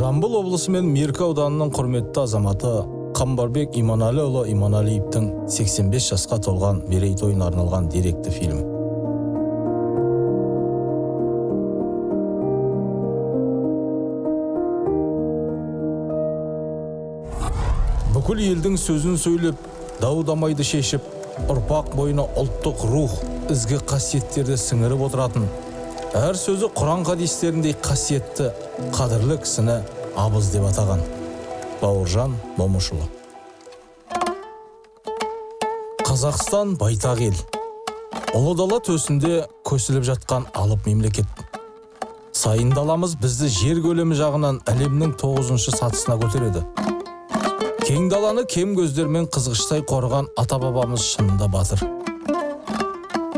Жамбыл облысы мен Меркі ауданының құрметті азаматы Қамбарбек Иманалыұлы Иманалиевтің 85 жасқа толған мерейтойына арналған деректі фильм. Бүкіл елдің сөзін сөйлеп, дау-дамайды шешіп, ұрпақ бойына ұлттық рух, ізгі қасиеттерді сіңіріп отыратын, әр сөзі Құран хадистеріндей қасиетті, қадірлі кісіні абыз деп атаған Бауыржан Момышұлы. Қазақстан байтақ ел. Ұлы дала төсінде көсіліп жатқан алып мемлекет. Сайын даламыз бізді жер көлемі жағынан әлемнің 9-шы сатысына көтереді. Кең даланы кем көздермен қызғыштай қорған ата-бабамыз шынында батыр.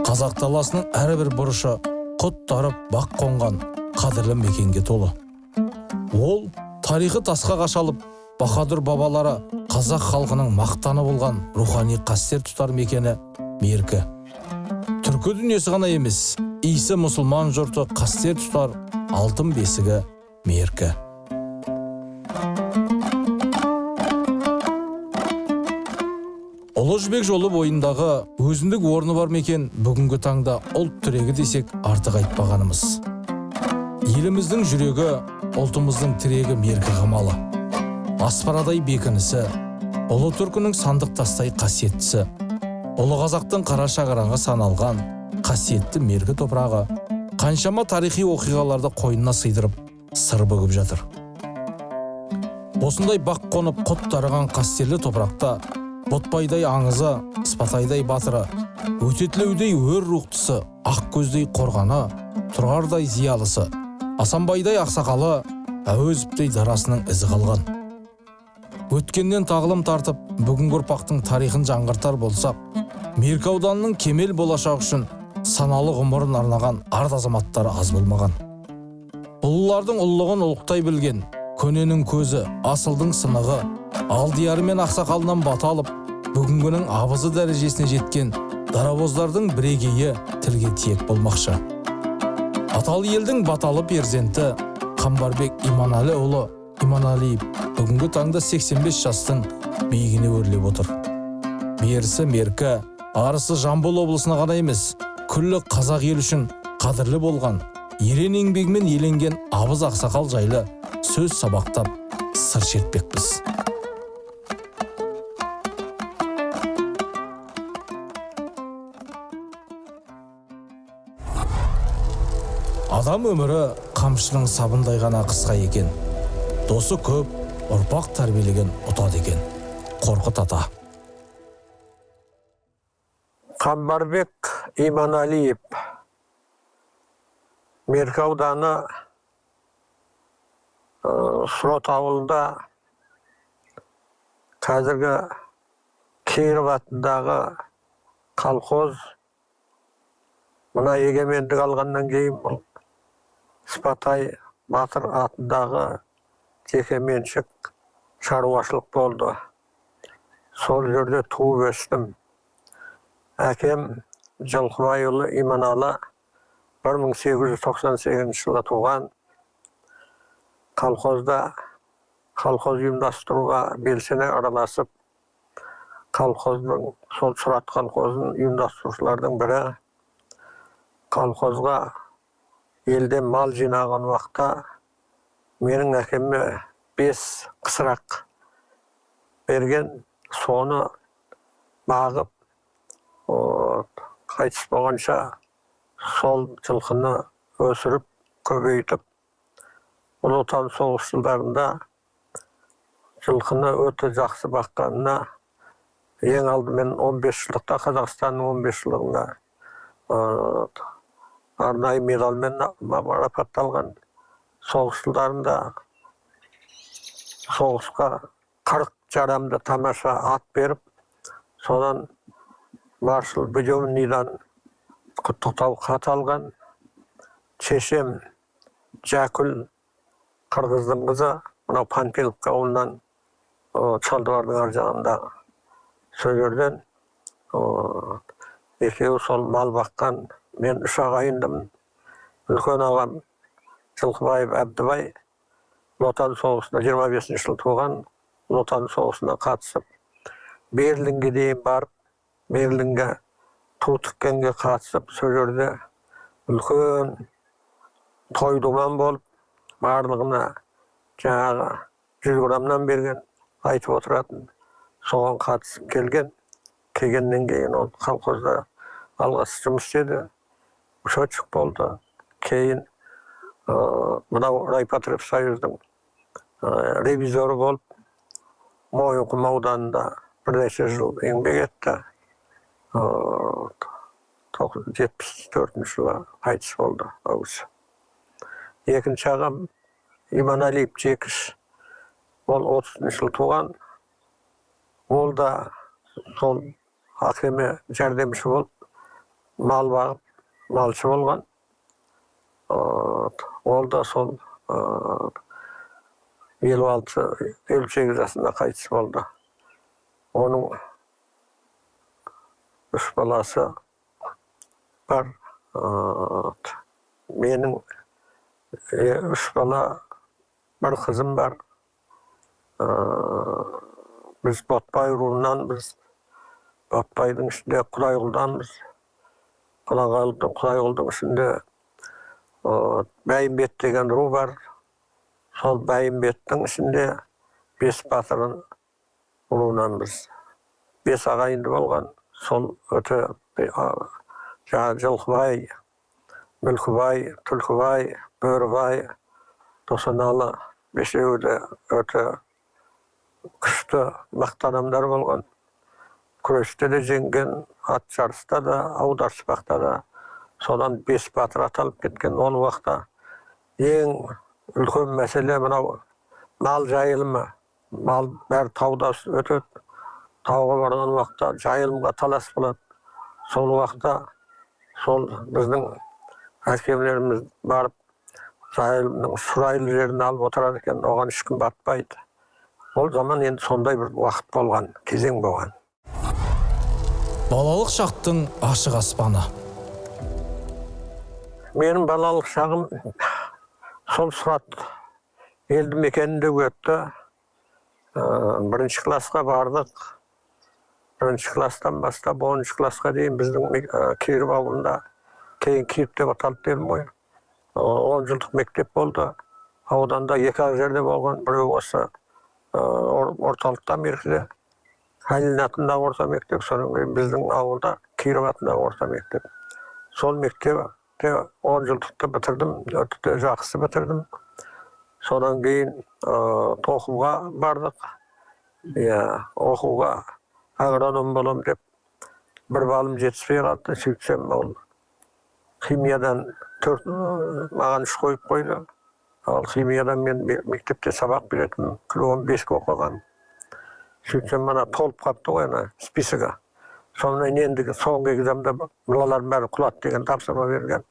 Қазақ даласының әрбір бұрышы құт тарып бақ қонған қадірлі мекенге толы. Ол тарихы тасқа қашалып, баһадүр бабалары қазақ халқының мақтаны болған рухани қастер тұтар мекені Меркі. Түркі дүниесі ғана емес, исі мұсылман жұрты қастер тұтар алтын бесігі Меркі. Ұлы Жібек жолы бойындағы өзіндік орны бар мекен бүгінгі таңда ұлт тірегі десек артық айтпағанымыз. Еліміздің жүрегі, ұлтымыздың тірегі Меркі қамалы. Аспарадай бекінісі, ұлы түркінің сандық тастай қасиеттісі, ұлы қазақтың қара шаңырағы саналған қасиетті Меркі топырағы қаншама тарихи оқиғаларды қойнына сыйдырып, сыр бүгіп жатыр. Осындай бақ қонып құт тарыған қастерлі топырақта Ботбайдай аңызы, Спатайдай батыры, Өтетлеудей өр рухтысы, ақ көздей қорғаны, Тұрардай зиялысы, Асанбайдай ақсақалы, Әуезовтей дарасының ізі қалған. Өткеннен тағылым тартып, бүгінгі ұрпақтың тарихын жаңғыртар болсақ, Меркі ауданының кемел болашақ үшін саналы ғұмырын арнаған арт азаматтары аз болмаған. Ұлылардың ұлылығын ұлықтай білген, көненің көзі, асылдың сынығы, алдияры мен ақсақалынан бата алып, бүгінгінің абызы дәрежесіне жеткен дарабоздардың бірегейі тілге тиек болмақшы. Аталы елдің баталы перзенті Қамбарбек Иманалыұлы Иманалиев бүгінгі таңда 85 жастың биігіне өрлеп отыр. Берісі Меркі, арысы Жамбыл облысына ғана емес, күллі қазақ ел үшін қадірлі болған, ерен еңбегімен еленген абыз ақсақал жайлы сөз сабақтап сыр шертпекпіз. Адам өмірі қамшының сабындай ғана қысқа екен. Досы көп, ұрпақ тәрбиелеген ұтады екен. Қорқыт ата. Қамбарбек Иманалиев, Меркі ауданы Сұрот ауылында, қазіргі Киров атындағы колхоз, мына егемендік алғаннан кейін Спатай батыр атындағы жекеменшік шаруашылық болды. Сол жерде туып өстім. Әкем Жылқыбайұлы Иманалы 1898 жылы туған. Колхозда колхоз ұйымдастыруға белсене араласып, колхоздың сол Сұрат колхозын ұйымдастырушылардың бірі. Колхозға елден мал жинаған уақытта менің әкеме 5 қысырақ берген, соны бағып, қайтыс болғанша сол жылқыны өсіріп, көбейтіп, Ұлы Отан соғыс жылдарында жылқыны өте жақсы баққанына ең алдымен 15 жылдықта Қазақстанның 15 жылдығында арнайы медалмен марапатталған. Соғыс жылдарында соғысқа 40 жарамды тамаша ат беріп, содан маршал Будённыйдан құттықтау хат алған. Шешем Жәкүл қырғыздың қызы, мынау Панфиловка ауылынан Чалдыбардың ар жағындағы сол жерден екеуі сол мал баққан. Мен 3 ағайындымын. Үлкен ағам Жылқыбаев Әбдібай, Vatan Soğuşu'na 25 yıl tuğan Vatan Soğuşu'na katısıp Berlin'e deyim barıp Berlin'e tutukkenге katısıp sözörde ülkün toyduman bolup barlığına жаңағы 100 gramdan bergen aytıp oturatın soğan katısıp kelgenden keyin ol kolxozda algası жұмыс istedi. Uşoçuk boldu. Keyin mına Raypatrif Soyuz'dun revizoru bolup Moyunkum audanında bir neçe yıl еңбек etdi. 74 yıla qaytış boldu. Ekinci ağam İmanaliyev Cekiş. Ol 30 yıl tuğan. Ol da sol hakeme jardamçı bolup mal bağıp malçı bolgan. Ol da sol 56-58 yaşında qaytış boldu. Onun 3 balası var. Benim 3 bala bir kızım var. Biz Batbay ruhundan biz Batbay'dın içinde Kudayol'danız. Kudayol'dun içinde Bəyinbet degen ruh var. Sol Bəyinbet'tin içinde 5 batırın ruhundan biz. 5 ağayındı bolgan. Sol öte Жылқыбай, Мүлкібай, Түлкібай, Бөрібай, Досанаlı beşeği de öte kışta maqta adamlar bolgan. Kurashda da jengen, at jarışda da, audarışpaqda da sodan 5 batır atalып ketken ol wagtda eң ulkan mesele mına mal jayılma. Mal bär tawda ötöt. Tawga bargan wagtda jayılımga talas bolat. Sol wagtda sol bizning hakemlerimiz barıp Suraylı yerini alıp oturar eken oğan hiç kim batpaydı. O zaman endi sonday bir vaqt bolgan, kezeң bolgan. Балалық шақтың ашық аспаны. Benim balalık şağım sol Surat eldi mekeninde öttü. Birinci klasga bardık. Birinci klastan başlap 10. klasga deyin bizning Kirib avulunda keyin Kirib dep atalып dedim boyu. 10 yıllık mektep boldu. Avudanda 2 yerde bolgan, biri olsa ortalıkta merkezde. Halil'in atında orta mektep, sonra bizning avulda Kirib atında orta mektep. Sol mektepte 10 yıllıkta bitirdim, ötüde жақсы bitirdim. Sodan keyin tokuga bardık. Okuga agronom bolam dep bir balım жетispей kaldı, sütsem oldu. Kimyadan 4 mağan iş koyup koydu. Al kimyadan ben mektepte sabak biletim. Kilom 5 okugan. Sütsem bana tolup kaptı oyana, spisiga. Sonra endigi soğuk egzamda mulaların bari kulat degen tapsırma bergen.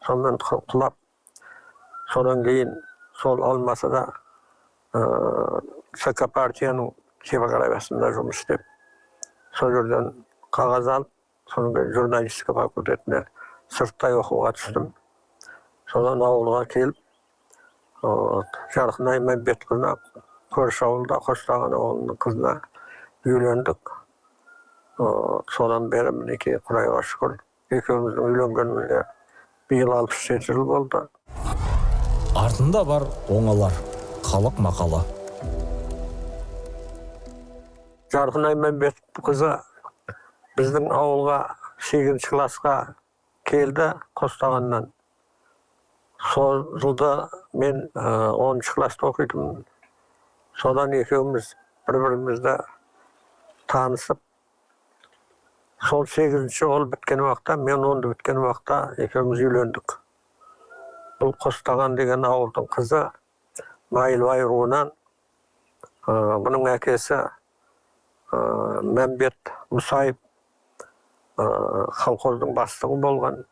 Sondan kulap. Sodan keyin sol olmasa da SK partiyanın Şebakaravasında жұмыс istep. Sol yerden kağız alıp, sonra jurnalistika fakültetine sırtтай okuğa düştüm. Sodan avulga kelip, Jarkın Aymambet kızına, Körüş avulda Koçtağan oğlunun kızına үйlendik. Sodan beri mineki Kurayga şükür. Ekimizin үйlengenine 1 yıl 67 yıl boldu. Артында бар оңалар. Халық мақалы. Jarkın Aymambet kızı bizning avulga 8. klasga keldi Koçtağandan. Sol yılda men 10. klasda okuyordum. Sodan ekimiz bir-birimizde tanışıp sol 8. ol bitken wagtda, men 10'da bitken wagtda ekimiz үйlendik. Bu Koçtağan degen avuldun kızı Maylbay ruhundan. Bunun äkesi Membet Musayip kolxozdun başlığı bolgan.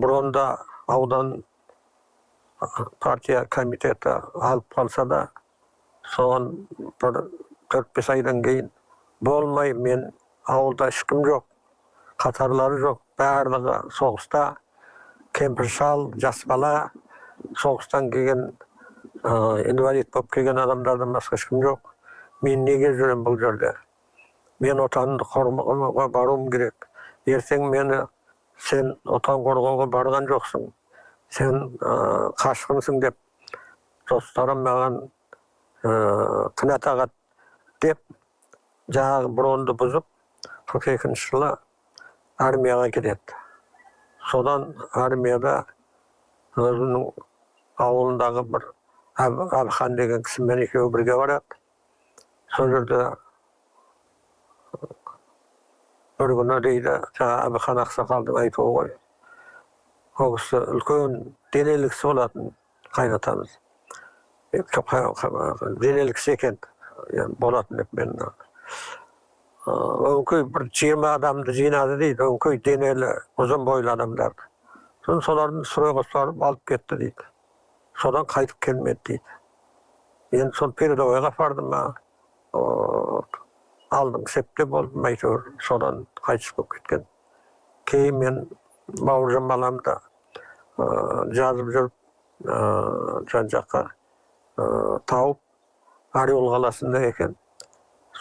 Buronda audan partiya komiteti alıp kalsa da son 4-5 aydan keyin bolmay men avulda hiç kim yok. Katarları yok. Bärligi soğusta kempir şal, jas bala soğustan kelgen invalid болып келген адамдардан басқа ешкім жоқ. Мен неге жүрем бұл жерде? Мен отанды қорғауға баруым керек. Ертең мені сен отан қорғауға барған жоқсың. Сен қашқынсың деп достарым маған кінә тағады деп жаңағы бронды бұзып 42 жылы армияға кетеді. Содан армияда өзінің ауылындағы бір Әбіхан деген кісімен екеуі бірге барады. Сол жерде бір күні дейді, жаңа Әбіхан ақсақалдың айтуы ғой. Ол кісі үлкен денелі кісі болатын қайнатамыз. Денелі кісі екен болатын деп мен. Өңкей бір 20 адамды жинады дейді, өңкей денелі ұзын бойлы адамдарды. Солардың сұройға сарып алып кетті дейді. Содан қайтып келмеді дейді. Енді сол передовойға бардым ма, алдым септе болдым, әйтеуір содан қайтыс болып кеткен. Кейін мен бауыржан баламды жазып жүріп, жан-жаққа тауып, Орел қаласында екен.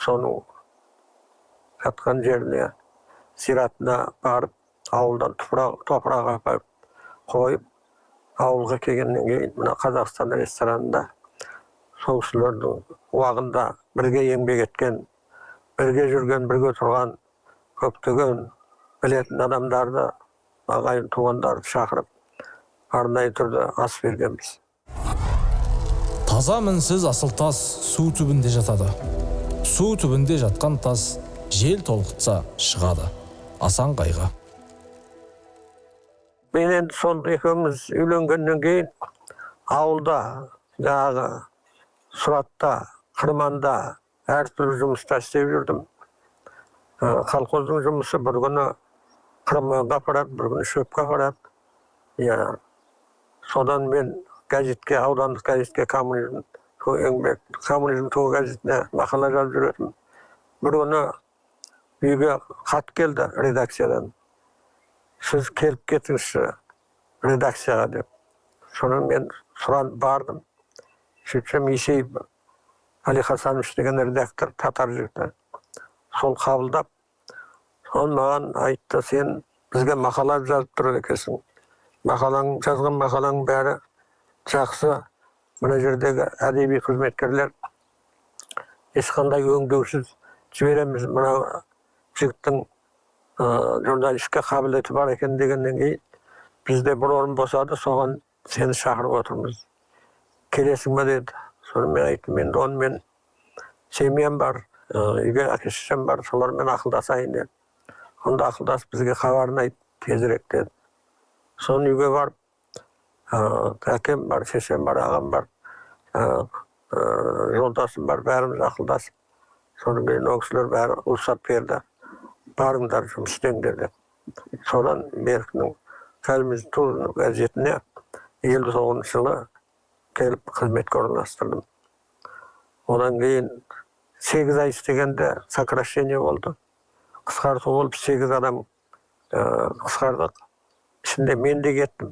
Соның жатқан жеріне, зиратына барып, ауылдан топырақ апарып қойып, ауылға келгеннен кейін мына Қазақстан ресторанында сол кісілердің уағында бірге еңбек еткен, бірге жүрген, бірге тұрған көптеген білетін адамдарды, ағайын туғандарды шақырып, арнайы түрде ас бергенбіз. Таза мінсіз асыл тас су түбінде жатады. Су түбінде жатқан тас жел толқытса шығады. Асан Қайғы. Мен енді сол екеуміз үйленгеннен кейін ауылда, жаңағы Сұратта, Қырманда әртүрлі жұмыста істеп жүрдім. Колхоздың жұмысы бір күні Қырманға апарады, бір күні шөпке апарады. Содан мен газетке, аудандық газетке коммунизм туы газетіне мақала жазып жүретін. Бір күні үйге хат келді редакциядан. Сіз келіп кетіңізші редакцияға деп. Соны мен сұранып бардым. Сөйтсем Есейіп Али Хасанович деген редактор, татар жігіті. Сол қабылдап, ол маған айтты, сен бізге мақала жазып тұрады екенсің. Жазған мақалаң бәрі жақсы. Мына жердегі әдеби қызметкерлер ешқандай өңдеусіз жібереміз. Мына жігіттің журналистке қабілеті бар екен дегеннен кейін бізде бір орын босады, соған сені шақырып отырмыз. Келесің бе деді. Соны мен айттым, мен семьям бар, үйге әке-шешем бар, солармен ақылдасайын деді. Онда ақылдасып бізге хабарын айт тезірек деді. Соны үйге барып, әкем бар, шешем бар, ағам бар, жолдасым бар, бәріміз ақылдасып. Соны кейін ол кісілер бәрі рұқсат берді. Барыңдар жұмыс істеңдер деп. Содан Беркінің Кәлміз Тур газетіне 59 жылы келіп қызметке орналастырдым. Одан кейін 8 ай істегенде сокращение болды. Қысқарту болып 8 адам қысқардық. Ішінде мен де кеттім.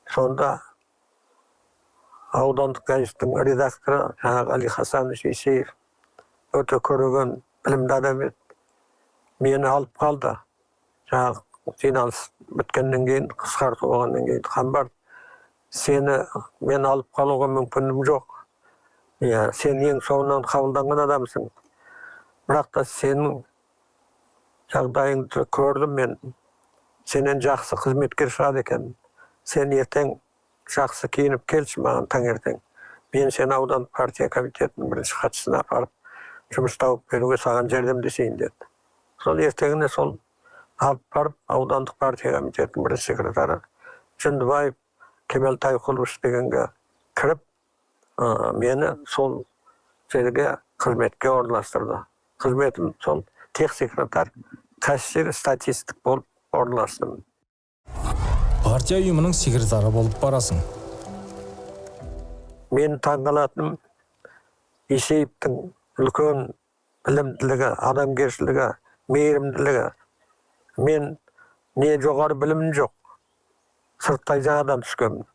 Сонда аудандық газеттің редакторы жаңағы Али Хасанович Есейев өте көреген білімді адам еді. Мені алып қалды. Жаңағы жиналыс біткеннен кейін, қысқарту болғаннан кейін Қамбар, сені мен алып қалуға мүмкіндігім жоқ. Сен ең соңынан қабылданған адамсың. Бірақ та сенің жағдайыңды көрдім мен. Сенен жақсы қызметкер шығады екен. Сен ертең жақсы киініп келші маған таңертең. Мен сені аудан партия комитетінің бірінші хатшысына апарып, жұмыс тауып беруге саған жәрдемдесейін деді. Сол ертеңіне сол алып барып, аудандық партия комитетінің бірінші секретары Жындыбаев Кемел Тайқұлович дегенге кіріп, мені сол жерге қызметке орналастырды. Қызметім сол тех секретар, кассир, статистик болып орналастым. Партия ұйымының секретары болып барасың. Мен таңғалатыным Есейіптің үлкен білімділігі, адамгершілігі, мейірімділігі. Мен не жоғары білімім жоқ, сырттай жаңадан түскенмін.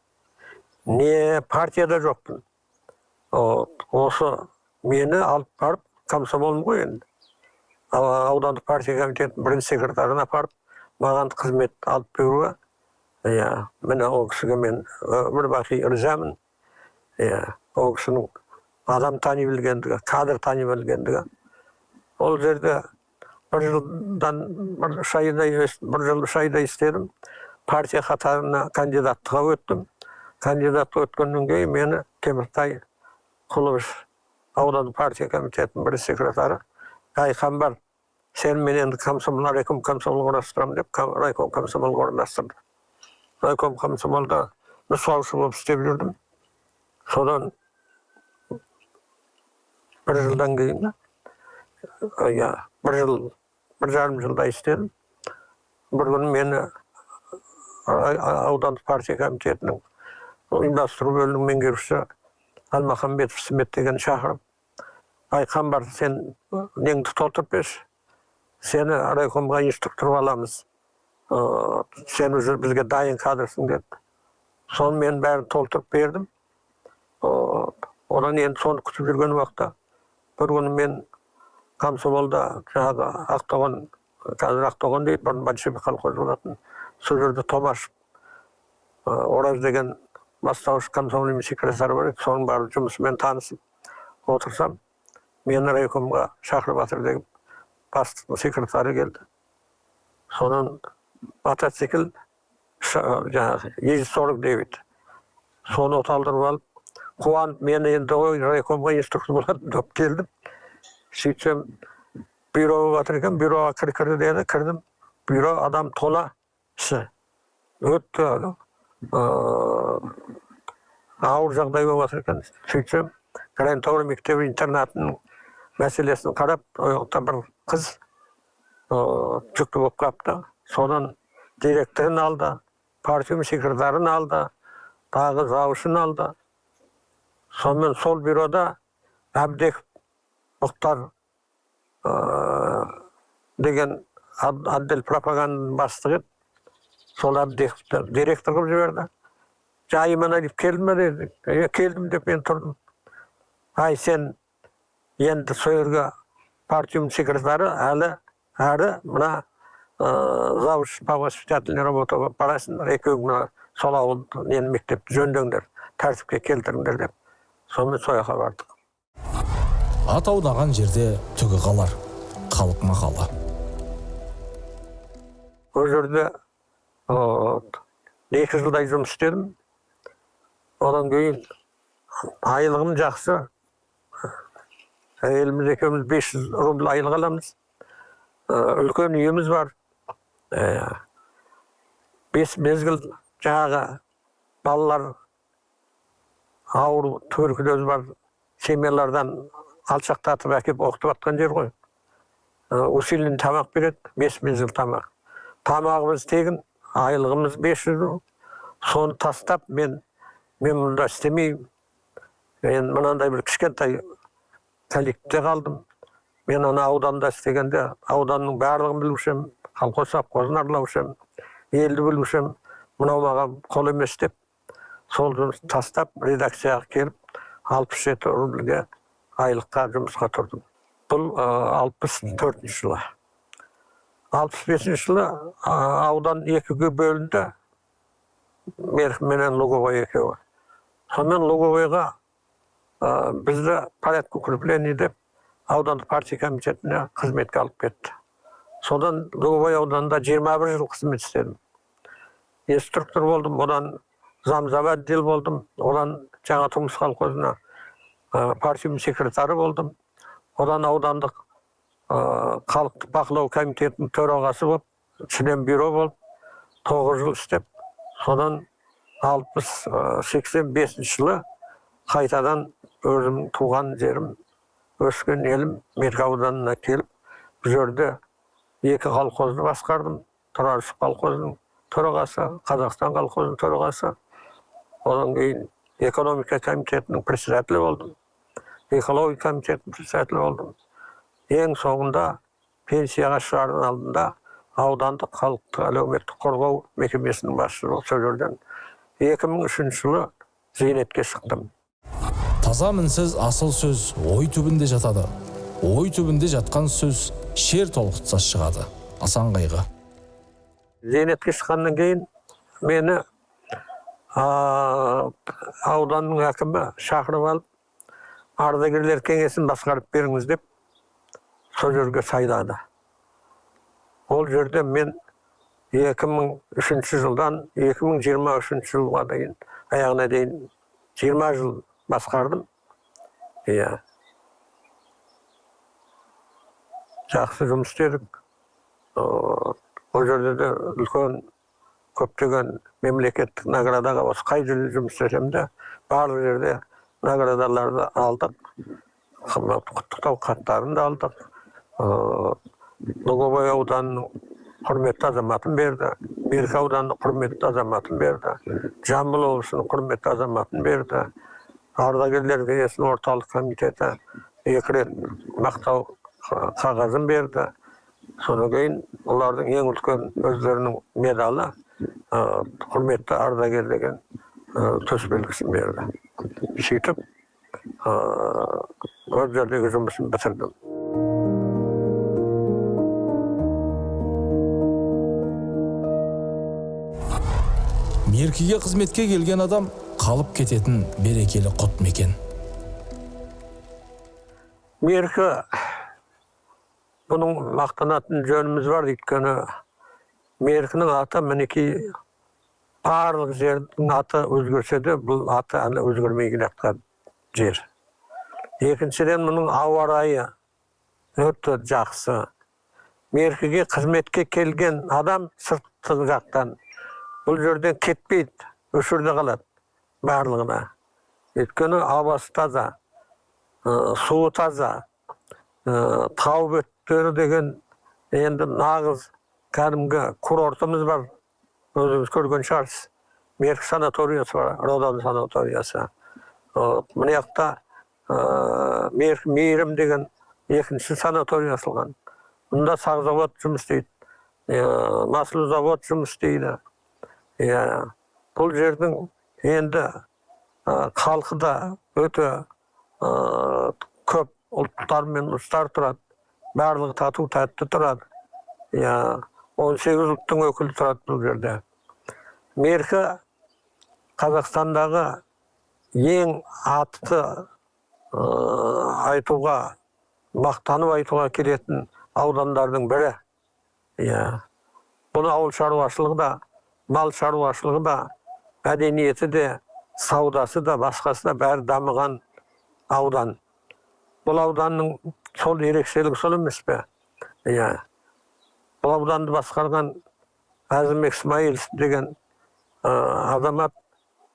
Не партияда жоқпын, Осы мені алып барып комсомолым ғой енді. Аудандық партия комитетінің бірінші секретарына апарып, маған қызмет алып беруге, міне ол кісіге мен бір бақи ризамын. Ол кісінің адам тани білгендігі, кадр тани білгендігі. Ол жерде бір жыл үш айдай істедім. Партия қатарына кандидаттыққа өттім. Кандидатқа өткеннен кейін мені Теміртай Құлыбыш аудандық партия комитетінің бірінші секретары Айқан бар, сен мен енді райком комсомол құрастырамын деп, райком комсомол орналастырды. Райком комсомолда нұсқаушы болып істеп жүрдім. Содан бір жылдан кейін, бір жарым жылдай істедім. Бір күні мені аудандық партия комитетінің ұйымдастыру бөлімінің меңгерушісі Алмахамбетов Смет деген шақырып, Айқан бар, сен неңді толтырып берші. Сені райкомға инструктор аламыз. Сен уже бізге дайын кадрсың деді. Соны мен бәрін толтырып бердім. Одан енді соны күтіп жүрген уақытта бір күні мен комсомолда жаңағы Ақтоған, қазір Ақтоған дейді, бұрын большевик колхозы болатын. Сол жерде Томашев Ораз деген бастауыш комсомол секретары бар еді. Соның барлық жұмысымен танысып отырсам, мені райкомға шақырып жатыр деген бастық секретары келді. Содан мотоцикл жаңағы 149. Соны оталдырып алып, қуанып мені енді райкомға инструктор болады деп келдім. Сөйтсем, бюроға жатыр екен, бюроға кірді деді, кірдім. Бюро адам тола іші. Өтті ауыр жағдай болып жатыр екен. Сөйтсем, Грантауыр мектебі интернатының мәселесін қарап, ояқта бір қыз жүкті болып қапты. Содан директорын алды, партия секретарын алды, тағы завушын алды. Сонымен сол бюрода Әбдеков Мұхтар деген отдел пропаганданың бастығы еді. Сол Әбдековті директор қылып жіберді. Жайыман Әліп келді ме деді. Келдім деп мен тұрдым. Ай, сен енді сойырға партияның секретары әрі мұна завуч по воспитательной работаға барасыңдар, екеуің сол ауылды нені мектепті жөндеңдер, тәртіпке келтіріңдер деп. Сонымен сояққа бардық. Ат аунаған жерде түгі қалар, халық мақалы. Ол жерде 2 жылдай жұмыс істедім. Одан кейін айлығым жақсы. Әйеліміз екеуміз 500 рубль айлық аламыз. Үлкен үйіміз бар. 5 мезгіл жаңағы балалар ауыр туберкулез бар семьялардан алшақтатып әкеп оқытып атқан жер ғой. Усилен тамақ береді, 5 мезгіл тамақ. Тамағымыз тегін, айлығымыз 500. Соны тастап мен мұнда істемеймін. Мен мынандай бір кішкентай коллективте қалдым. Мен ана ауданда істегенде ауданның барлығын білушем, колхоз совхозын аралаушем, елді білушем, мынау маған қол емес деп, сол жұмысты тастап редакцияға келіп 67 рубльге айлыққа жұмысқа тұрдым. Бұл 64 жылы. 65 жылы аудан 2-ге бөлінді. Менен Луговой екеуі. Сонымен Луговойға бізді порядок укрепления деп аудандық партия комитетіне қызметке алып кетті. Содан Луговой ауданында 21 жыл қызмет істедім. Инструктор болдым, одан замзам отдел болдым, одан жаңа тұрмыс колхозына партия секретары болдым, одан аудандық халықтық бақылау комитетінің төрағасы болып, член бюро болып, 9 жыл істеп, содан 85 жылы қайтадан өзім туған жерім, өскен елім Меркі ауданына келіп, бұл жерде 2 колхозды басқардым. Тұраршық колхозының төрағасы, Қазақстан колхозының төрағасы. Одан кейін экономика комитетінің председателі болдым. Экология комитетінің председателі болдым. Ең соңында пенсияға шығардың алдында аудандық халықтық әлеуметтік қорғау мекемесінің басшысы болып сол жерден 2003 жылы зейнетке шықтым. Таза мінсіз асыл сөз ой түбінде жатады. Ой түбінде жатқан сөз шер толқытса шығады. Асан Қайғы. Зейнетке шыққаннан кейін мені ауданның әкімі шақырып алып, ардагерлер кеңесін басқарып беріңіз деп, сол жерге сайлады. Ол жерде мен 2003 жылдан 2023 жылға дейін, аяғына дейін 20 жыл басқардым. Жақсы жұмыс істедік. Ол жерде де үлкен көптеген мемлекеттік наградаға осы қай жерде жұмыс істесем де, барлық жерде наградаларды алдық. Құттықтау хаттарын да алдық. Луговой ауданының құрметті азаматын берді. Берік ауданының құрметті азаматын берді. Жамбыл облысының құрметті азаматын берді. Ардагерлер кеңесінің орталық комитеті 2 рет мақтау қағазын берді. Содан кейін олардың ең үлкен өздерінің медалы құрметті ардагер деген төсбелгісін берді. Сөйтіп өз жердегі жұмысын бітірдім. Меркеге қызметке келген адам қалып кететін берекелі құт мекен. Меркі бұның мақтанатын жөніміз бар, өйткені Меркінің аты мінекей барлық жердің аты өзгерсе де, бұл аты әлі өзгермей келе жатқан жер. Екіншіден, мұның ауа райы өте жақсы. Меркеге қызметке келген адам сырттық жақтан бұл жерден кетпейді, өшірді қалады барлығына. Өйткені ауасы таза, суы таза, тау бөктері деген енді нағыз кәдімгі курортымыз бар. Өзіңіз көрген шығарсыз. Меркі санаториясы бар, Родан санаториясы. Мына жақта Меркі Мейірім деген екінші санатория ашылған. Мұнда сақ завод жұмыс істейді, масло завод жұмыс істейді. Бұл жердің енді халқы да өте көп ұлттар мен ұлыстар тұрады. Барлығы тату тәтті тұрады. 18 ұлттың өкілі тұрады бұл жерде. Меркі Қазақстандағы ең атты айтуға, мақтанып айтуға келетін аудандардың бірі. Бұны ауыл шаруашылығы да, мал шаруашылығы да, мәдениеті де, саудасы да, басқасы да бәрі дамыған аудан. Бұл ауданның сол ерекшелігі сол емес пе? Бұл ауданды басқарған Әзімбек Смайылов деген азамат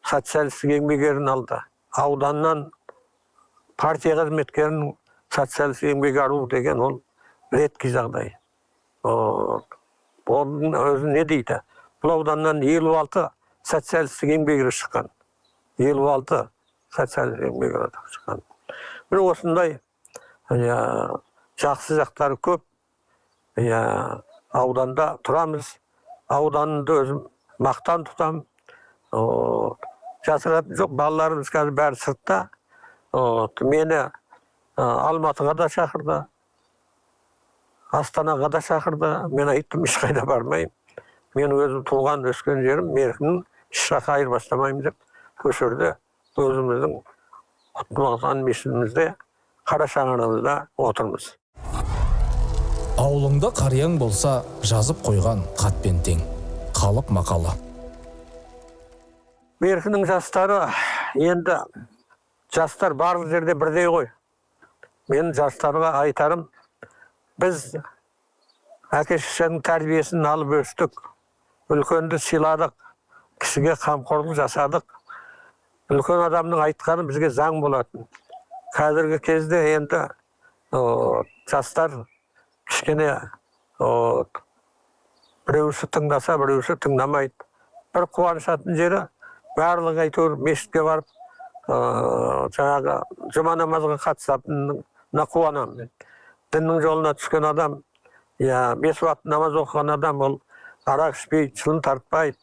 социалистік еңбек ерін алды. Ауданнан партия қызметкерінің социалистік еңбек алу деген ол редкий жағдай. Оның өзі не дейді? Бұл ауданнан 56 социалистік еңбек ері шыққан. 56 социалистік еңбек ері шыққан. Бір осындай жақсы жақтары көп. Ауданда тұрамыз. Ауданды өзім мақтан тұтам. Жасыратын жоқ, балаларымыз қазір бәрі сыртта. Мені Алматыға да шақырды, Астанаға да шақырды. Мен айттым, ешқайда бармайым. Мен өзім туған өскен жерім Меркінің, ешқайда айырбастамайым деп, көшірді өзіміздің Құтмалған мешітімізде, Қарашаңырымызда отырмыз. Ауылыңда қарияң болса, жазып қойған қатпен тең. Халық мақалы. Меркінің жастары, енді жастар барлық жерде бірдей ғой. Мен жастарға айтарым, біз әке-шешенің тәрбиесін алып өстік, үлкенді сыйладық, кісіге қамқорлық жасадық. Үлкен адамның айтқаны бізге заң болатын. Қазіргі кезде енді жастар кішкене біреусі тыңдаса, біреусі тыңдамайды. Бір қуанышатын жері, барлығы әйтеуір мешітке барып, жаңағы жұма намазға қатысатынына қуанамын. Діннің жолына түскен адам, 5 уақыт намаз оқыған адам, ол арақ ішпейді, шылын тартпайды,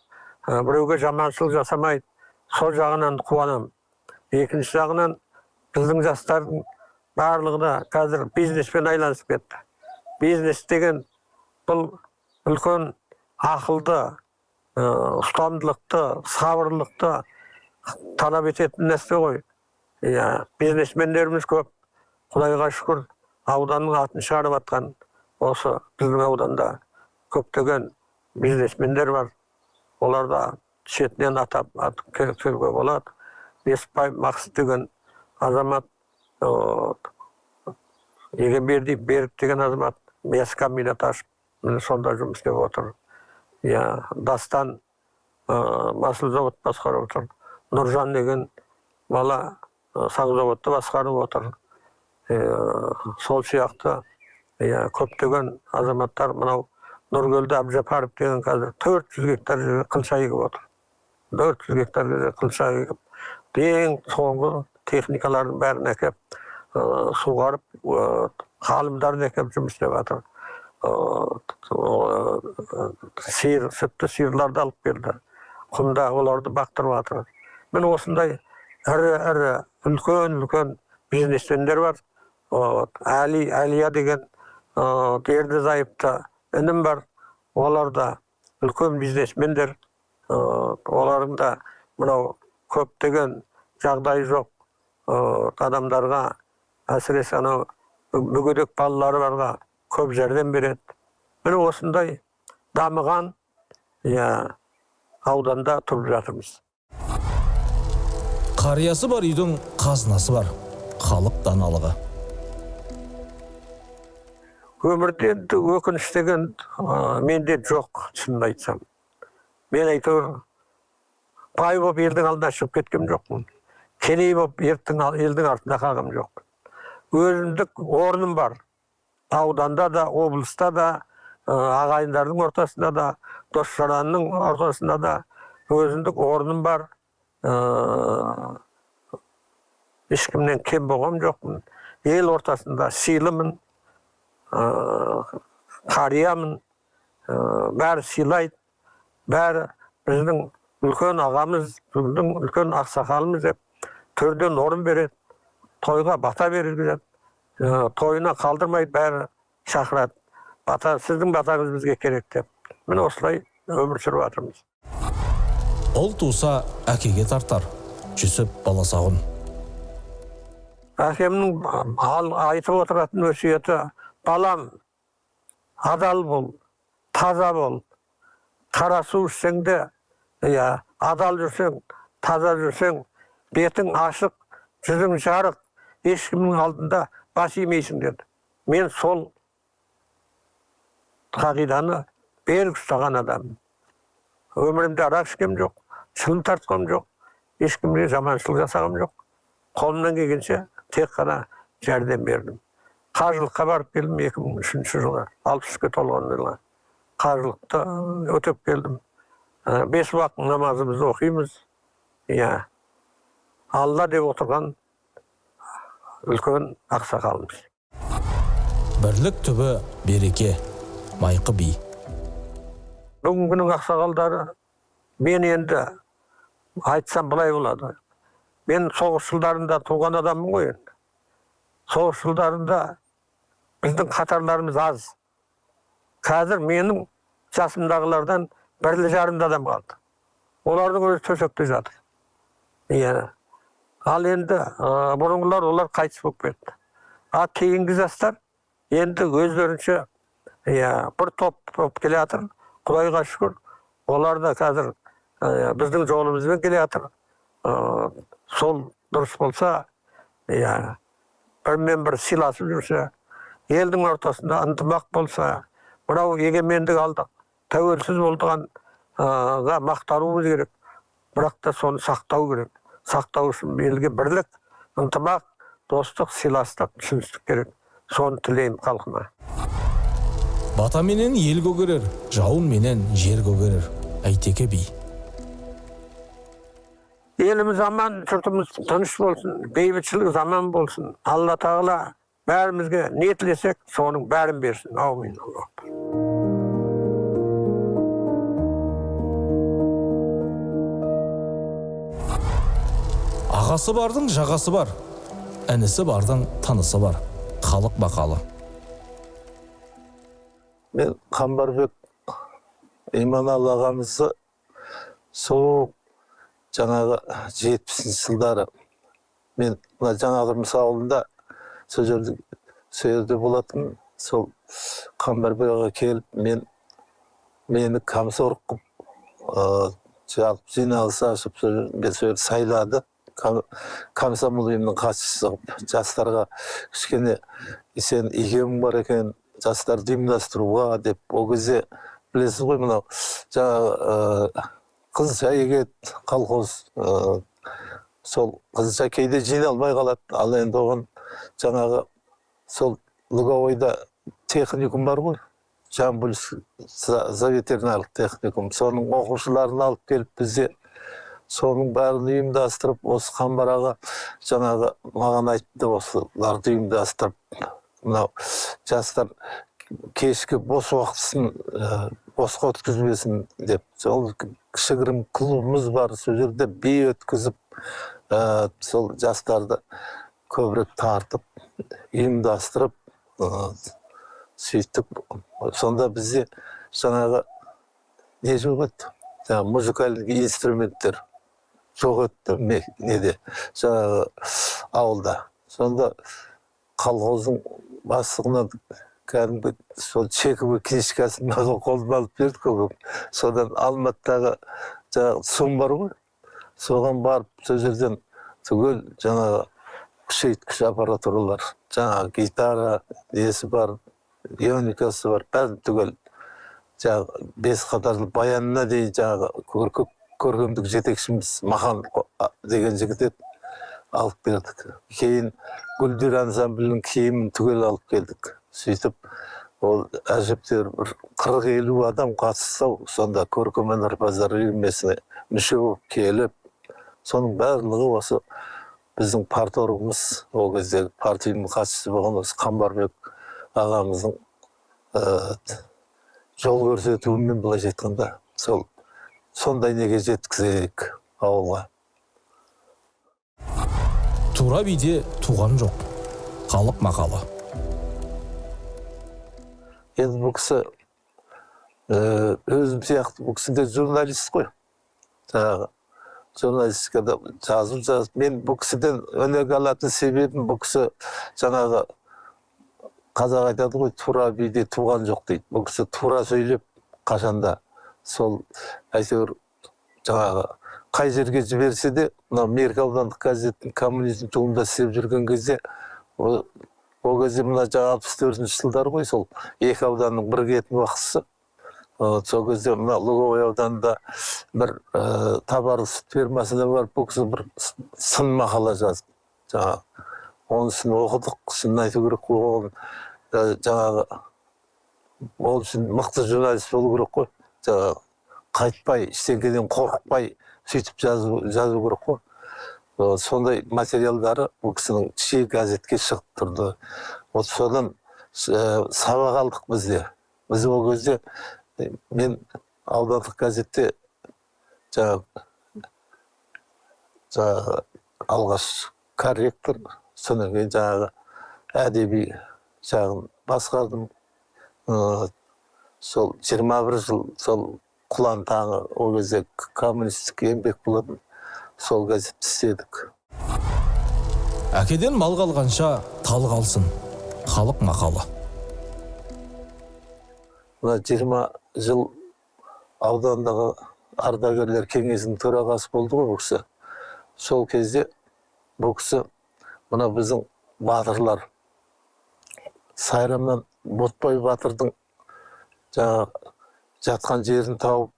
біреуге жаманшылық жасамайды. Сол жағынан қуанамын. Екінші жағынан Біздің жастардың барлығына қазір бизнеспен айланысып кетті. Бизнес деген бұл үлкен ақылды, ұстамдылықты, сабырлықты талап ететін нәрсе ғой. Бизнесмендеріміз көп. Құдайға шүкір, ауданның атын шығарып атқан осы біздің ауданда көптеген бизнесмендер бар. Оларда шетінен атап келуге болады. Беспай Мақсат деген азамат, Егембердиев Берік деген азамат бес комбинат ашып, сонда жұмыс істеп отыр. Дастан масыл завод басқарып отыр. Нұржан деген бала саң заводты басқарып отыр. Сол сияқты көптеген азаматтар, мынау Нұргөлді Әбжапаров деген қазір 400 гектар жерге қылша егіп отыр. 400 гектар жерге қылша егіп, ең соңғы техникалардың бәрін әкеп, суғарып, ғалымдарын әкеп жұмыс істеп жатыр. Сүтті сиырларды алып келді. Құмда оларды бақтырып жатыр. Мен осындай ірі үлкен бизнесмендер бар. Әлия деген Ерді Зайыпта інім бар. Олар да үлкен бизнесмендер. Олардың да мынау көптеген жағдай жоқ адамдарға, әсіресе анау мүгедек балалары барға көп жәрдем береді. Міне осындай дамыған ауданда тұрып жатырмыз. Қариясы бар үйдің қазынасы бар. Халық даналығы. Өмірде өкініш деген менде жоқ, шынын айтсам. Мен әйтеуір бай болып елдің алдына шығып кеткем жоқпын. Кедей болып елдің артында қалғам жоқ. Өзімдік орным бар. Ауданда да, облыста да, ағайындардың ортасында да, дос-жаранның ортасында да өзімдік орным бар. Ешкімнен кем болғам жоқпын. Ел ортасында сыйлымын, қариямын, бәрі сыйлайды, бәрі біздің үлкен ағамыз, біздің үлкен ақсақалымыз деп төрден орын береді, тойға бата береді, тойына қалдырмайды, бәрі шақырады. Сіздің батаңыз бізге керек деп. Мен осылай өмір сүріп жатырмыз. Ол туса әкеге тартар. Жүсіп Баласағұн. Әкемнің айтып отыратын өсиеті: балам, адал бол, таза бол. Қара су ішсең де, адал жүрсең, таза жүрсең, бетің ашық, жүзің жарық, ешкімнің алдында бас имейсің деді. Мен сол қағиданы берік ұстаған адаммын. Өмірімде арақ ішкем жоқ, шылым тартқам жоқ, ешкімге жаманшылық жасағам жоқ. Қолымнан келгенше тек қана жәрдем бердім. Қажылыққа барып келдім 2003 жылы, 63-ке толған жылы. Қажылықты өтіп келдім. 5 уақыт намазымызды оқимыз. Алла деп отырған үлкен ақсақалымыз. Бірлік түбі береке. Майқы би. Бүгінгінің ақсақалдары, мен енді айтсам былай болады. Мен соғыс жылдарында туған адаммын ғой енді. Соғыс жылдарында біздің қатарларымыз аз. Қазір менің жасымдағылардан 1,5 адам қалды. Олардың өзі төсекте жатыр. Ал енді бұрынғылар олар қайтыс болып кетті. Кейінгі жастар енді өздерінше бір топ келе жатыр. Құдайға шүкір, олар да қазір біздің жолымызбен келе жатыр. Сол дұрыс болса, бірмен бір сыйласып жүрсе, елдің ортасында ынтымақ болса, мынау егемендік алдық, тәуелсіз болдығанға мақтануымыз керек. Бірақ та соны сақтау керек. Сақтау үшін елге бірлік, ынтымақ, достық, сыйластық, түсіністік керек. Соны тілеймін халқыма. Бата менен ел көгерер, жауын менен жер көгерер. Әйтеке би. Еліміз аман, жұртымыз тыныш болсын, бейбітшілік заман болсын. Алла тағала бәрімізге не тілесек, соның бәрін берсін. Аумин. Ағасы бардың жағасы бар. інісі бардың танысы бар. Халық мақалы. Мен Қамбарбек Иманалы ағамызды сол жаңағы 70-ші жылдары мен мына Жаңағырмыс ауылында сол жерде болатын, сол Қамбарбек аға келіп мені комсорг қылып жалпы жиналыс ашып мен сол сайлады. Комсомол ұйымының хатшысы қылып жастарға кішкене сен игемің бар екен жастарды ұйымдастыруға деп, ол кезде білесіз ғой, мынау жаңағы қызылша егет колхоз, сол қызылша кейде жиналмай қалады. Ал енді оған жаңағы сол Луговойда техникум бар ғой, Жамбыл ветеринарлық техникум, соның оқушыларын алып келіп бізде соның бәрін ұйымдастырып, осы Қамбар аға жаңағы маған айтты, осыларды ұйымдастырып, мынау жастар кешкі бос уақытысын босқа өткізбесін деп, сол кішігірім клубымыз бар, сол жерде би өткізіп, сол жастарды көбірек тартып, ұйымдастырып, сөйтіп, сонда бізде жаңағы не жоқ еді, жаңағы музыкальный инструменттер жоқ еді неде, жаңағы ауылда. Сонда колхоздың бастығынан кәдімгі сол чековый книжкасын маған қолыма алып берді көбім. Содан Алматыдағы жаңағы сум бар ғой, соған барып сол жерден түгел жаңағы күшейткіш аппаратуралар, жаңағы гитара несі бар, ионикасы бар, бәрін түгел жаңағы 5 қатарлы баянына дейін жаңағы көркемдік жетекшіміз Махан деген жігіт еді, алып бердік. Кейін Гүлдер ансамблінің киімін түгел алып келдік. Сөйтіп, ол әжептәуір бір 40-50 адам қатысты, сонда көркемөнер базары үйірмесіне мүше болып келіп, соның барлығы осы біздің парторгымыз, ол кезде партияның хатшысы болған осы Қамбарбек ағамыздың жол көрсетуімен, былайша айтқанда, сондай неге жеткізейік ауылға. Тура биде туған жоқ. Халық мақалы. Енді бұл кісі өзім сияқты, бұл кісі де журналист қой. Жаңағы журналистикада жазып. Мен бұл кісіден өнеге алатын себебім, бұл кісі жаңағы қазақ айтады ғой, тура биде туған жоқ дейді. Бұл кісі тура сөйлеп қашанда, сол әйтеуір жаңағы қай жерге жіберсе де, мына Меркі аудандық газеттің коммунизм туында істеп жүрген кезде, ол кезде мына 64-ші жылдар ғой, сол екі ауданның бірігетін уақытысы. Сол кезде мына Луговой ауданында бір табарлы сүт фермасына барып, бұл кісі бір сын мақала жазды. Жаңағы онысын оқыдық, шынын айту керек қой, жаңағы ол үшін мықты журналист болу керек қой. Жаңағы қайтпай, ештеңеден қорықпай сөйтіп жазу керек қой. Сондай материалдары бұл кісінің ши газетке шығып тұрды. Содан сабақ алдық бізде. Біз ол кезде, мен аудандық газетте жаңағы алғаш корректор, содан кейін жаңағы әдеби жағын басқардым. Сол 21 жыл, сол Құлан таңы, ол кезде коммунистік еңбек болатын. Сол газетті істедік. Әкеден мал қалғанша тал қалсын. Халық мақалы. Мына 20 жыл аудандағы ардагерлер кеңесінің төрағасы болды ғой бұл кісі. Сол кезде бұл кісі мына біздің батырлар Сайрамнан Ботбай батырдың жаңағы жатқан жерін тауып,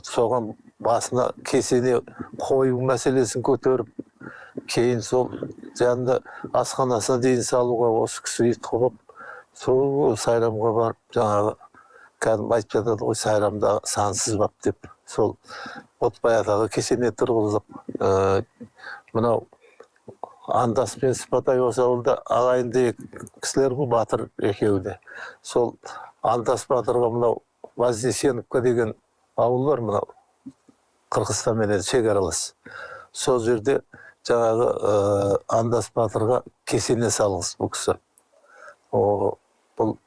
соған басына кесене қою мәселесін көтеріп, кейін сол жанында асханасына дейін салуға осы кісі ұйытқып, сол Сайрамға барып, жаңағы кәдімгі айтып жатады ғой, Сайрамда сансыз бап деп, сол Ботбай атаға кесене тұрғызып, мынау Андас пен Сыпатай осы ауылда ағайынды кісілер ғой, батыр екеуі. Сол Андас батырға мынау Вознесеновка деген ауыл бар, мынау Қырғызстанмен шекаралас. Сол жерде жаңағы Андас батырға кесене салғыз бұл кісі. Бұл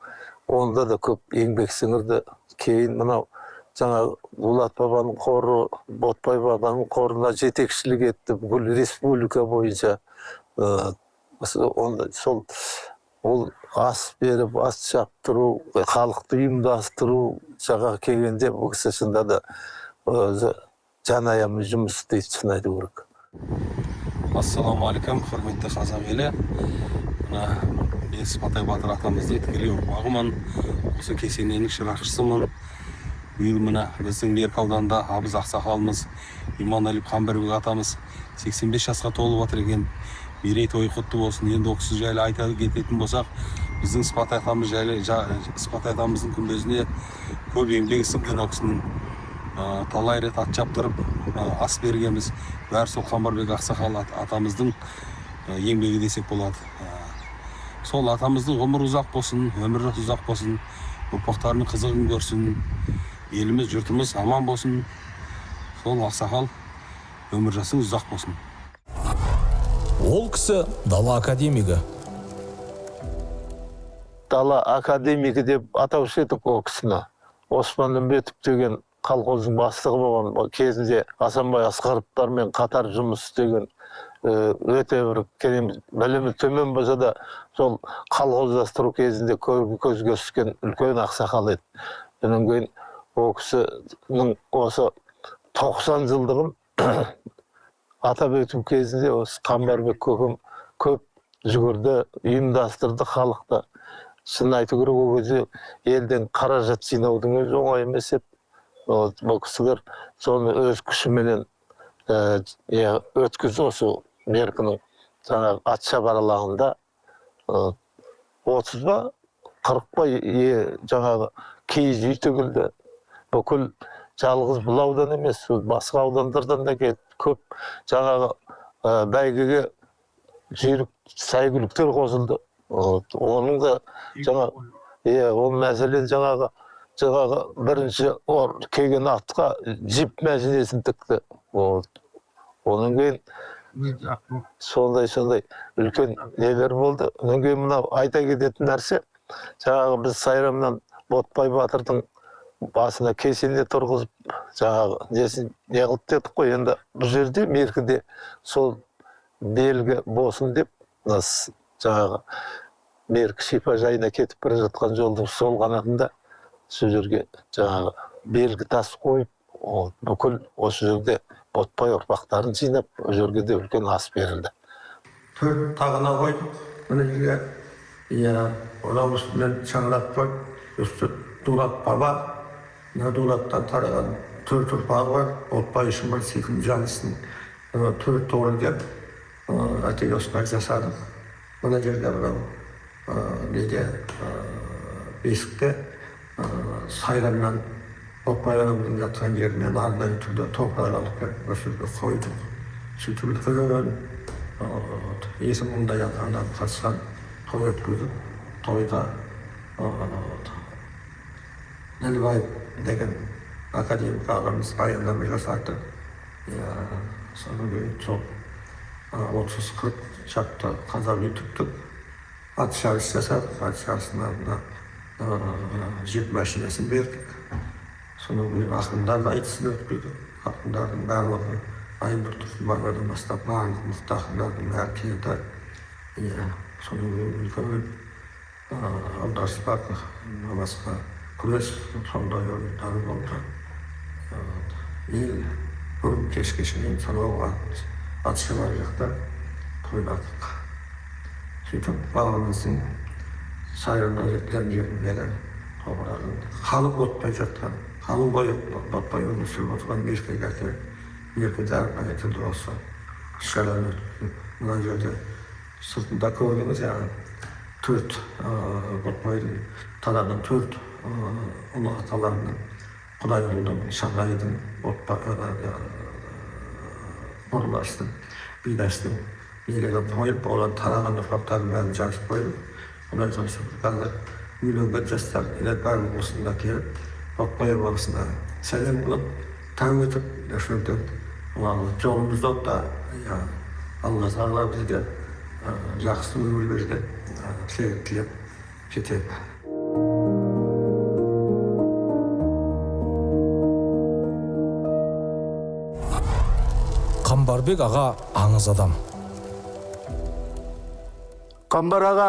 онда да көп еңбек сіңірді. Кейін мынау жаңағы Дулат бабаның қоры, Ботпай бабаның қорына жетекшілік етті бүкіл республика бойынша. Ол ас беріп, ас шаптыру, халықты ұйымдастыру жаға келгенде бұл кісі шында да жан аямы жұмыс істейді, шын айту керек. Ассалаумағалейкум, құрметті қазақ елі. Мен Сыпатай батыр атамыздың тікелей ұрпағымын. Осы кесененің шырақшысымын. Биыл мына біздің Меркі ауданында абыз ақсақалымыз Иманәлі Қамбарбек атамыз 85 жасқа толып отыр екен. Мерейтойы құтты болсын. Енді ол кісі жайлы айта кететін болсақ, біздің Сыпатай атамыз жайлы Сыпатай атамыздың күмбезіне көп еңбек сіңген ол кісінің талай рет ат шаптырып ас бергенбіз. Бәрі сол Қамбарбек ақсақал атамыздың еңбегі десек болады. Сол атамыздың ғұмыр ұзақ болсын, өмірі ұзақ болсын, ұрпақтарының қызығын көрсін, еліміз, жұртымыз аман болсын. Сол ақсақал өмір жасың ұзақ болсын. Ол кісі дала академигі. Дала академигі деп атаушы едік ол кісіні. Осман Үмбетов деген колхоздың бастығы болған кезінде Асанбай Асқаровтармен қатар жұмыс істеген өте бір білімі төмен болса да сол колхоздастыру кезінде көзге түскен үлкен ақсақал еді. Содан кейін ол кісінің осы 90 жылдығын атап өту кезінде осы Қамбарбек көкем көп жүгірді, ұйымдастырды халықты. Шын айту керек, ол кезде елден қаражат жинаудың өзі оңай емес еді. Бұл кісілер соны өз күшіменен өткізді. Осы Меркінің жаңағы Атшабар алаңында 30 ба 40 ба жаңағы киіз үй тігілді. Бүкіл жалғыз бұл аудан емес, басқа аудандардан да келді. Көп жаңағы бәйгеге жүйрік сәйгүліктер қосылды. Оның да ол мәселен жаңағы бірінші келген атқа жип мәжінесін тікті. Оның кейін сондай үлкен нелер болды. Оның кейін мынау айта кететін нәрсе, жаңағы біз Сайрамнан Ботпай батырдың басына кесене тұрғызып, жаңағы несін не қылып дедік қой, енді бұл жерде Меркіде сол белгі болсын деп, жаңағы Меркі шипажайына кетіп бара жатқан жолдың сол қанатында сол жерге жаңағы белгі тас қойып, бүкіл осы жерде Ботпай ұрпақтарын жинап, ол жерге де үлкен ас берілді. Төрт тағына қойдық. Мына жерге оның үстінен шаңырақ қойып, үсті Дулат баба, Дулаттан тараған төрт ұрпағы бар. Ботпай Шымыр Сейхун Жанысының төрт тоғын деп ательосына жасадық. Мына жерде бесікте Сайрамнан Ботпай ағамыздың жатқан жерінен арнайы түрде топырақ алып келіп өсірді қойдық. Сөйтіп үлкен есім мұндай адам қатысқан той өткізіп, тойда Нәлібаев деген академик ағамыз баяндама жасады. Содан кейін сол 30-40 шақты қазақ үй тіктік. Ат жарыс жасадық. Ат жарысына жіп машинасын бердік. Содан кейін ақындардың айтысын өткіздік. Ақындардың барлығы Айнұр Тұрсынбаевадан бастап барлық мықты ақындардың бәрі келді. Содан кейін үлкен аударыспақ басқа күрес сондай ойындары болды. Ел бүгін кешке шейін санауға Атшабар жақта тойладық. Сөйтіп баламыздың Сайрамнан жеткен жеріндегі топырағын халық отпай жатқан, халық Ботпай өмір сүріп отырған Меркіге әкеліп, Меркіде әрбір осы шараны өткізіп, мына жерде сыртында көрдіңіз, төрт Ботпайдың тараған төрт ұлы аталарының Құдайұлының, Шағайдың, Бұрыластың, Бидастың елегі қойып, олар тараған ұрпақтарын бәрін жарысып қойып, олар жарысып қазір үйленген жастар бәрі осында келіп, Ботпай болысына сәлем қылып, таң өтіп, жолымызда да Алла тағала бізге жақсы өмірлерді тілеп жетеді. Қамбарбек аға аңыз адам. Қамбар аға,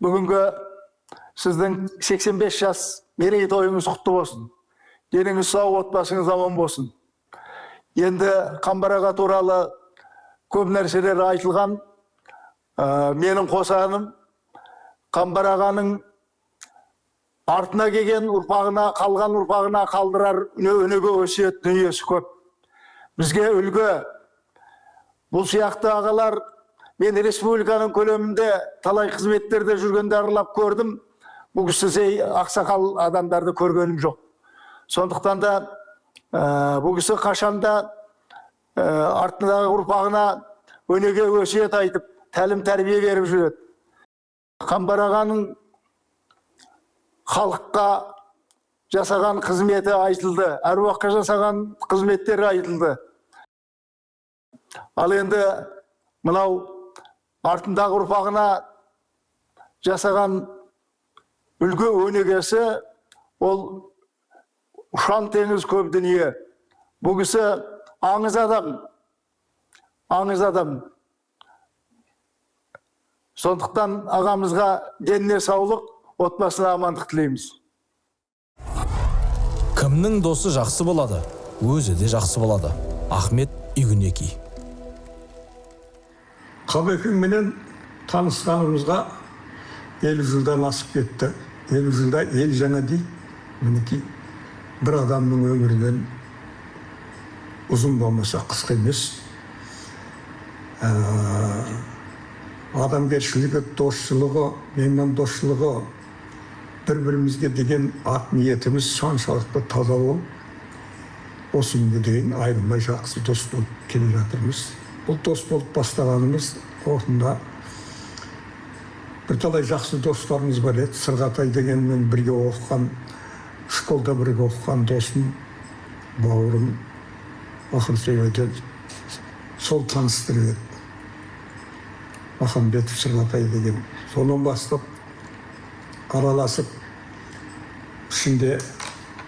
бүгінгі сіздің 85 жас мерейтойыңыз құтты болсын. Деніңіз сау, отбасыңыз аман болсын. Енді Қамбар аға туралы көп нәрселер айтылған. Менің қосағаным Қамбар ағаның артына келген ұрпағына, қалған ұрпағына қалдырар өнеге өсиет дүниесі көп. Бізге үлгі. Бұл сияқты ағалар мен республиканың көлемінде талай қызметтерде жүргенде аралап көрдім. Бұл кісі ақсақал адамдарды көргенім жоқ. Сондықтан да бұл кісі қашанда артындағы ұрпағына өнеге өсиет айтып, тәлім тәрбие беріп жүреді. Қамбар ағаның халыққа жасаған қызметі айтылды, әруаққа жасаған қызметтері айтылды. Ал енді мынау артындағы ұрпағына жасаған үлгі өнегесі ол ұшан теңіз көп дүние. Бұл кісі аңыз адам. Сондықтан ағамызға деніне саулық, отбасына амандық тілейміз. Кімнің досы жақсы болады, өзі де жақсы болады. Ахмет Игүнеки. Қабекеңменен танысқанымызға 50 жылдан асып кетті. 50 жылда ел жаңа дейді. Мінекей бір адамның өмірінен ұзын болмаса қысқа емес. Адамгершілігі, досшылығы, меймандосшылығы, бір-бірімізге деген ат ниетіміз соншалықты таза болып, осы күнге дейін айырылмай жақсы дос болып келе жатырмыз. Бұл дос болып бастағанымыз орнында бірталай жақсы достарымыз бар еді. Сырғатай дегенмен бірге оқыған, школда бірге оқыған досым, бауырым, Ақын сол таныстырып еді. Махамбетов Сырғатай деген. Сонан бастап араласып, ішінде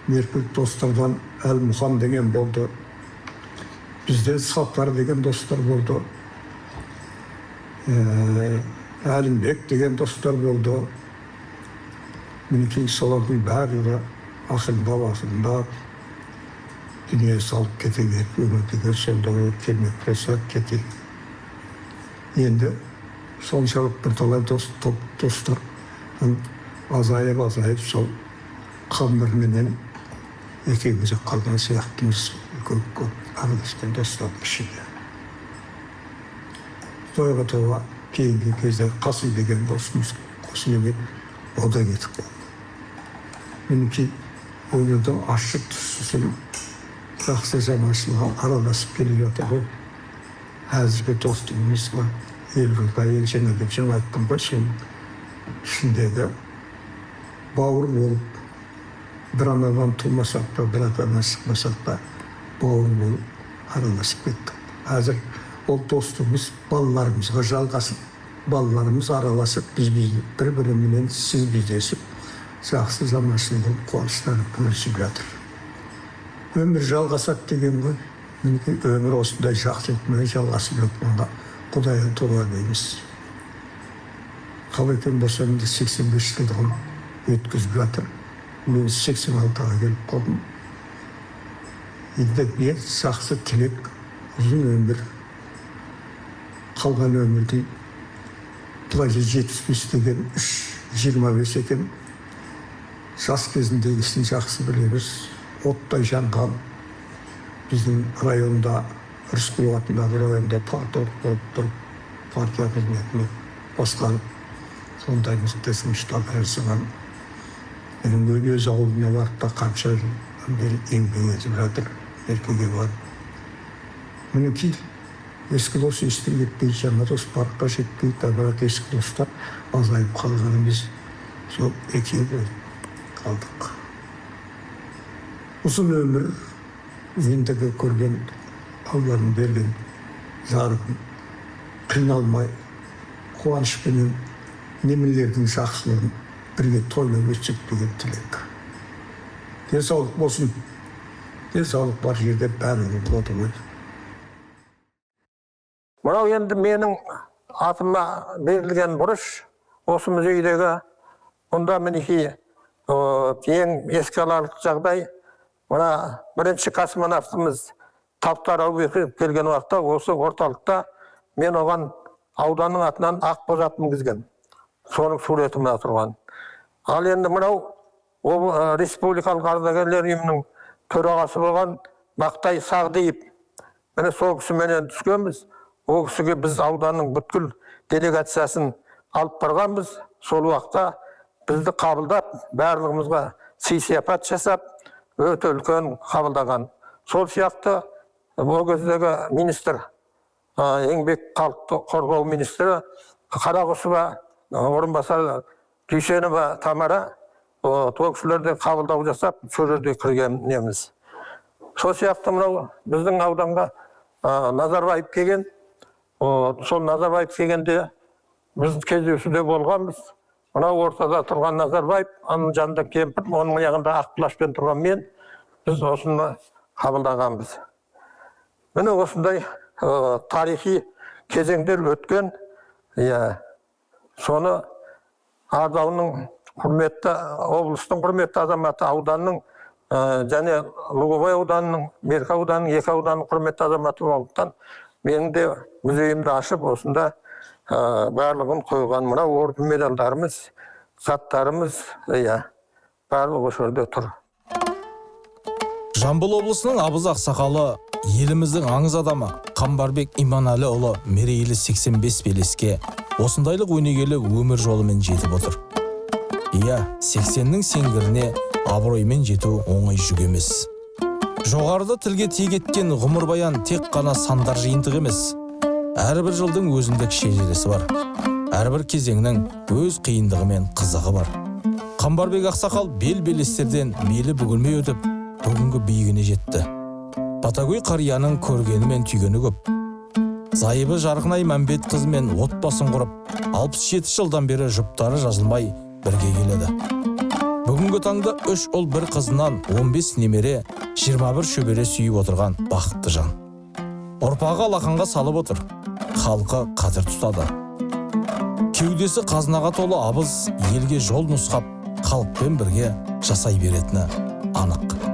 меркілік достардан Әлмұхан деген болды. Бізде Саттар деген достар болды. Әлімбек деген достар болды. Мінекей солардың барлығы ақырындап дүние салып кете беріп, өмірдегі солдағы келмек болса кетеді. Енді соншалық бірталай достар азайып сол Қамбарменен екеуміз қалған сияқтымыз көп араласқан достардың ішінде. Тойға кейінгі кезде Қасым деген досымыз қосылып ода кетіп қалды. Мінекей өмірдің ашық тұсысын жақсы жамашылығы араласып келе жатыр ғой. Әзіргі достығымыз бар. Ел жылға ел жаңа деп жаңа айттым ғой, сен ішіндегі бауыр болып, бір анадан тумасақ та, бір атадан шықмасақ та, бауыр болып араласып кеттік. Әзір ол достығымыз балаларымызға жалғасып, балаларымыз араласып, біз бір-біріменен сіз безесіп, жақсы жамашылығын қуаныштарын бөлісіп жатыр. Өмір жалғасады деген ғой. Өмір осындай жақсылықпен жалғасып жатқанға Құдайдан туа дейміз. Қабекең болса 85 жылдығын өткізіп жатыр. Мен 86-ға келіп қалдым. Енді мен жақсы тілек, ұзын өмір, қалған өмірде былайша 75 деген 25 екен. Жас кезіндегісін жақсы білеміз. Оттай жанған біздің районда, Рысқұлов атындағы районда партия қызметіне басқарып, сондаймыз десім штаб әрсіған. Менің өз ауылына барып та қанша бері еңбек етіп жатыр, еркеге бар. Мінекей ескі дос естен кетпей, жаңа дос парыққа жетпей, бірақ ескі достар азайып қалғанымыз сол екеуі қалдық. Ұзын өмір, ендігі көрген Алланың берген жарығын қиналмай, қуанышпенен немелердің жақсылығын бірге тойлап өтсек деген тілек. Денсаулық болсын. Денсаулық бар жерде бәрі болады ғой. Мынау енді менің атыма берілген бұрыш, осы музейдегі. Мұнда мінекей ең еске аларлық жағдай, мына бірінші космонавтымыз Таптар Әубеков келген уақытта осы орталықта мен оған ауданның атынан ақ боз ат мінгізген. Соның суреті мына тұрған. Ал енді мынау республикалық ардагерлер ұйымының төрағасы болған Бақтай Сағдиев. Міне сол кісіменен түскенбіз. Ол кісіге біз ауданның бүткіл делегациясын алып барғанбыз. Сол уақытта бізді қабылдап, барлығымызға сый-сияпат жасап, өте үлкен қабылдаған. Сол сияқты ол кездегі министр, еңбек халықты қорғау министрі Қарағұсова, орынбасар Дүйсенова Тамара, ол кісілерде қабылдау жасап, сол жерде кіргенеміз. Сол сияқты мынау біздің ауданға Назарбаев келген. Сол Назарбаев келгенде біз кездесуде болғанбыз. Мынау ортада тұрған Назарбаев, оның жанында кемпір, оның аяғында ақ плашпен тұрған мен, біз осыны қабылдағанбыз. Міне осындай тарихи кезеңдер өткен. Соны Ардауының құрметті, облыстың құрметті азаматы, ауданның және Луговой ауданының, Меркі ауданының, екі ауданның құрметті азаматы болғандықтан менің де музейімді ашып, осында барлығын қойған. Мына орден медальдарымыз, заттарымыз, барлығы осы жерде тұр. Жамбыл облысының Абыз ақсақалы, еліміздің аңыз адамы Қамбарбек Иманәліұлы мерейлі 85 белеске осындайлық өнегелі өмір жолымен жетіп отыр. 80-нің сеңгіріне абыроймен жету оңай жүк емес. Жоғарыда тілге тиек еткен ғұмыр баян тек қана сандар жиынтық емес. Әрбір жылдың өзіндік шежіресі бар. Әрбір кезеңнің өз қиындығы мен қызығы бар. Қамбарбек ақсақал бел-белестерден мейлі бүгілмей өтіп, бүгінгі биігіне жетті. Батагөй қарияның көргені мен түйгені көп. Зайыбы Жарқынай Мәмбет қызымен отбасын құрып, 67 жылдан бері жұптары жазылмай бірге келеді. Бүгінгі таңда 3 ұл бір қызынан 15 немере, 21 шөбере сүйіп отырған бақытты жан. Ұрпағы алақанға салып отыр, халқы қадір тұтады. Кеудесі қазынаға толы Абыз елге жол нұсқап, халықпен бірге жасай беретіні анық.